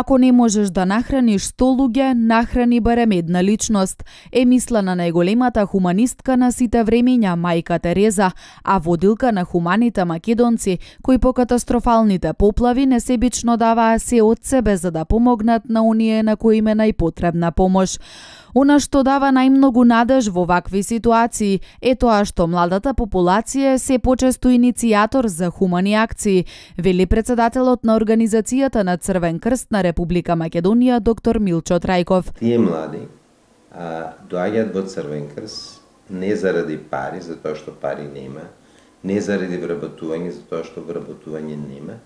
Ако не можеш да нахраниш 100 луѓе, нахрани барем една личност, е мислена најголемата хуманистка на сите времења мајка Тереза, а водилка на хуманите македонци, кои по катастрофалните поплави несебично даваа се од себе за да помогнат на оние на кои им е најпотребна помош. Она што дава најмногу надеж во вакви ситуации е тоа што младата популација е се почесто иницијатор за хумани акции, вели председателот на Организацијата на Црвен крст на Република Македонија доктор Милчо Трајков. Тие млади доаѓаат во Црвен крст не заради пари, затоа што пари нема, не заради вработување, затоа што вработување нема.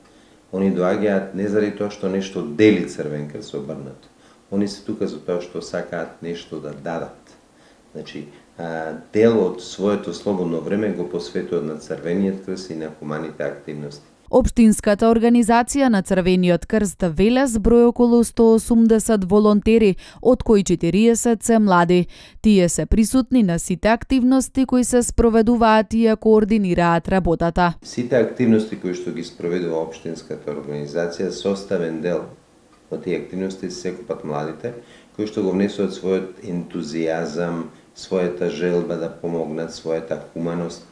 Они доаѓаат не заради тоа што нешто дели Црвен крст, обрнато. Они се тука за тоа што сакаат нешто да дадат. Значи, дел од своето слободно време го посветуваат на Црвениот крст и на хуманите активности. Општинската организација на Црвениот крст Велес број околу 180 волонтери, од кои 40 се млади. Тие се присутни на сите активности кои се спроведуваат и ја координираат работата. Сите активности кои што ги спроведува општинската организација, составен дел од тие активности се секупат младите, кои што го внесуваат својот ентузијазам, својата желба да помогнат, својата хуманост.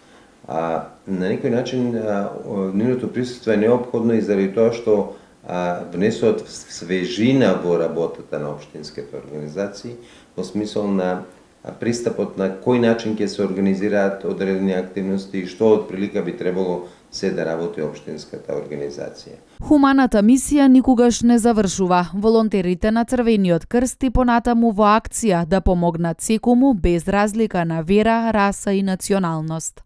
На некој начин нивното присуство е неопходно и заради тоа што внесуваат свежина во работата на општинските организации, во смисол на пристапот на кој начин ќе се организираат одредени активности и што од прилика би требало се да работи општинската организација. Хуманата мисија никогаш не завршува. Волонтерите на Црвениот крст и понатаму во акција да помогнат секому без разлика на вера, раса и националност.